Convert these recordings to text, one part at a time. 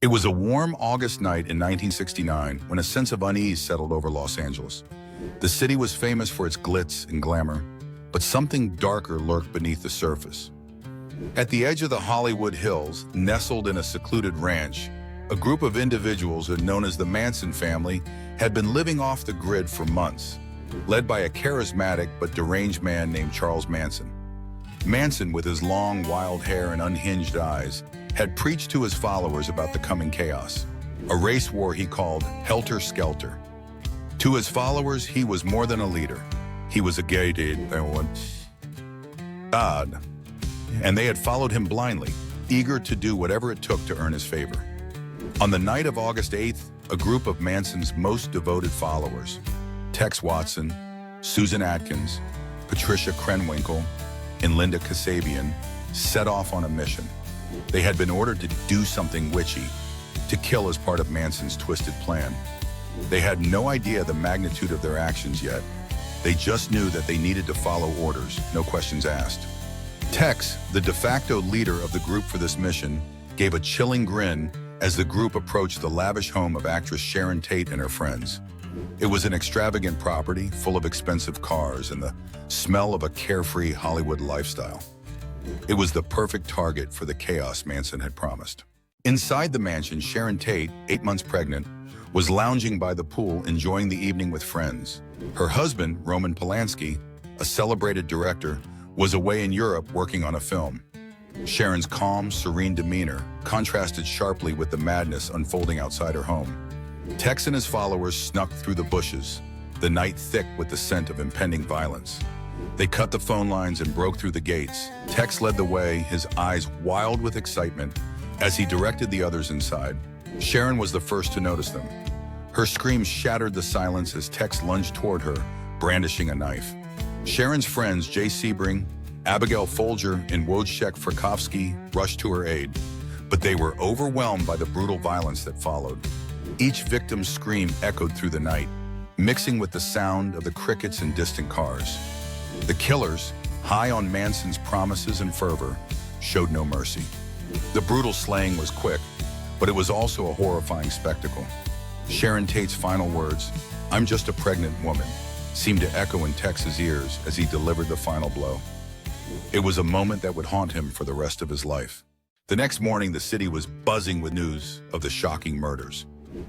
It was a warm August night in 1969 when a sense of unease settled over Los Angeles. The city was famous for its glitz and glamour, but something darker lurked beneath the surface. At the edge of the Hollywood Hills, nestled in a secluded ranch, a group of individuals known as the Manson family had been living off the grid for months, led by a charismatic but deranged man named Charles Manson. Manson, with his long, wild hair and unhinged eyes, had preached to his followers about the coming chaos, a race war he called helter-skelter. To his followers, he was more than a leader. He was a God, and they had followed him blindly, eager to do whatever it took to earn his favor. On the night of August 8th, a group of Manson's most devoted followers, Tex Watson, Susan Atkins, Patricia Krenwinkel, and Linda Kasabian, set off on a mission. They had been ordered to do something witchy, to kill as part of Manson's twisted plan. They had no idea the magnitude of their actions yet. They just knew that they needed to follow orders, no questions asked. Tex, the de facto leader of the group for this mission, gave a chilling grin as the group approached the lavish home of actress Sharon Tate and her friends. It was an extravagant property full of expensive cars and the smell of a carefree Hollywood lifestyle. It was the perfect target for the chaos Manson had promised. Inside the mansion, Sharon Tate, 8 months pregnant, was lounging by the pool enjoying the evening with friends. Her husband, Roman Polanski, a celebrated director, was away in Europe working on a film. Sharon's calm, serene demeanor contrasted sharply with the madness unfolding outside her home. Tex and his followers snuck through the bushes, the night thick with the scent of impending violence. They cut the phone lines and broke through the gates. Tex led the way, his eyes wild with excitement, as he directed the others inside. Sharon was the first to notice them. Her screams shattered the silence as Tex lunged toward her, brandishing a knife. Sharon's friends, Jay Sebring, Abigail Folger, and Wojciech Frykowski, rushed to her aid, but they were overwhelmed by the brutal violence that followed. Each victim's scream echoed through the night, mixing with the sound of the crickets and distant cars. The killers, high on Manson's promises and fervor, showed no mercy. The brutal slaying was quick, but it was also a horrifying spectacle. Sharon Tate's final words, "I'm just a pregnant woman," seemed to echo in Tex's ears as he delivered the final blow. It was a moment that would haunt him for the rest of his life. The next morning, the city was buzzing with news of the shocking murders.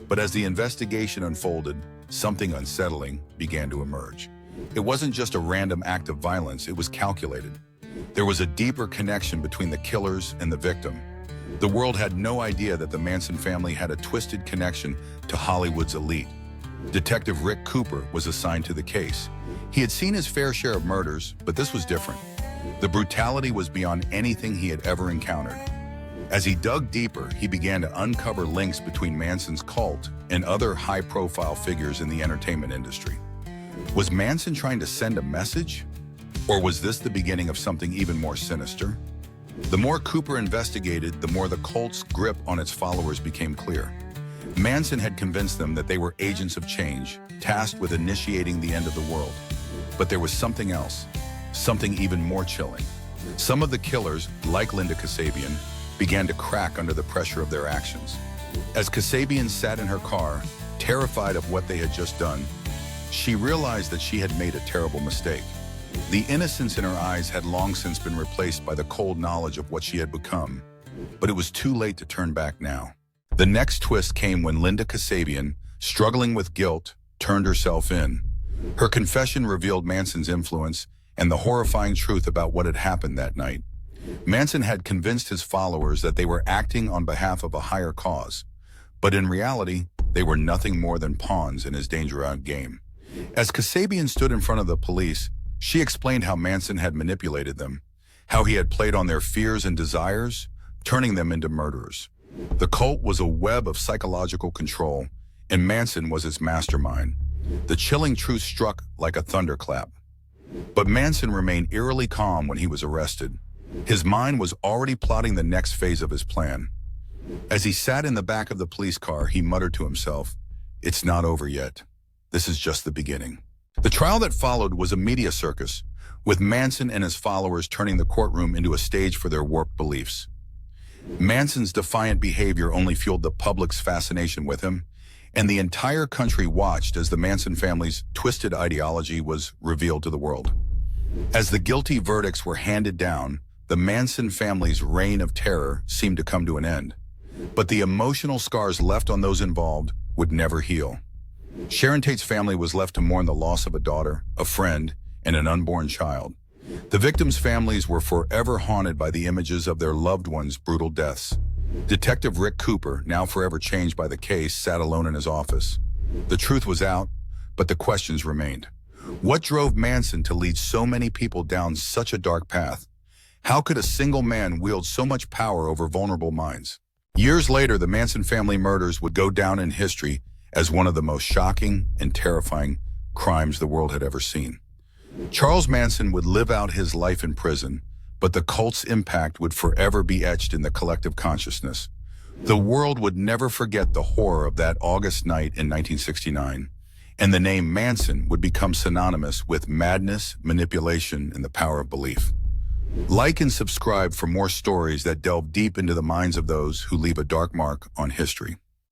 But as the investigation unfolded, something unsettling began to emerge. It wasn't just a random act of violence, it was calculated. There was a deeper connection between the killers and the victim. The world had no idea that the Manson family had a twisted connection to Hollywood's elite. Detective Rick Cooper was assigned to the case. He had seen his fair share of murders, but this was different. The brutality was beyond anything he had ever encountered. As he dug deeper, he began to uncover links between Manson's cult and other high-profile figures in the entertainment industry. Was Manson trying to send a message? Or was this the beginning of something even more sinister? The more Cooper investigated, the more the cult's grip on its followers became clear. Manson had convinced them that they were agents of change, tasked with initiating the end of the world. But there was something else, something even more chilling. Some of the killers, like Linda Kasabian, began to crack under the pressure of their actions. As Kasabian sat in her car, terrified of what they had just done, she realized that she had made a terrible mistake. The innocence in her eyes had long since been replaced by the cold knowledge of what she had become. But it was too late to turn back now. The next twist came when Linda Kasabian, struggling with guilt, turned herself in. Her confession revealed Manson's influence and the horrifying truth about what had happened that night. Manson had convinced his followers that they were acting on behalf of a higher cause, but in reality, they were nothing more than pawns in his danger-out game. As Kasabian stood in front of the police, she explained how Manson had manipulated them, how he had played on their fears and desires, turning them into murderers. The cult was a web of psychological control, and Manson was its mastermind. The chilling truth struck like a thunderclap. But Manson remained eerily calm when he was arrested. His mind was already plotting the next phase of his plan. As he sat in the back of the police car, he muttered to himself, "It's not over yet. This is just the beginning." The trial that followed was a media circus, with Manson and his followers turning the courtroom into a stage for their warped beliefs. Manson's defiant behavior only fueled the public's fascination with him, and the entire country watched as the Manson family's twisted ideology was revealed to the world. As the guilty verdicts were handed down, the Manson family's reign of terror seemed to come to an end. But the emotional scars left on those involved would never heal. Sharon Tate's family was left to mourn the loss of a daughter, a friend, and an unborn child. The victims' families were forever haunted by the images of their loved ones' brutal deaths. Detective Rick Cooper, now forever changed by the case, sat alone in his office. The truth was out, but the questions remained. What drove Manson to lead so many people down such a dark path? How could a single man wield so much power over vulnerable minds? Years later, the Manson family murders would go down in history as one of the most shocking and terrifying crimes the world had ever seen. Charles Manson would live out his life in prison, but the cult's impact would forever be etched in the collective consciousness. The world would never forget the horror of that August night in 1969, and the name Manson would become synonymous with madness, manipulation, and the power of belief. Like and subscribe for more stories that delve deep into the minds of those who leave a dark mark on history.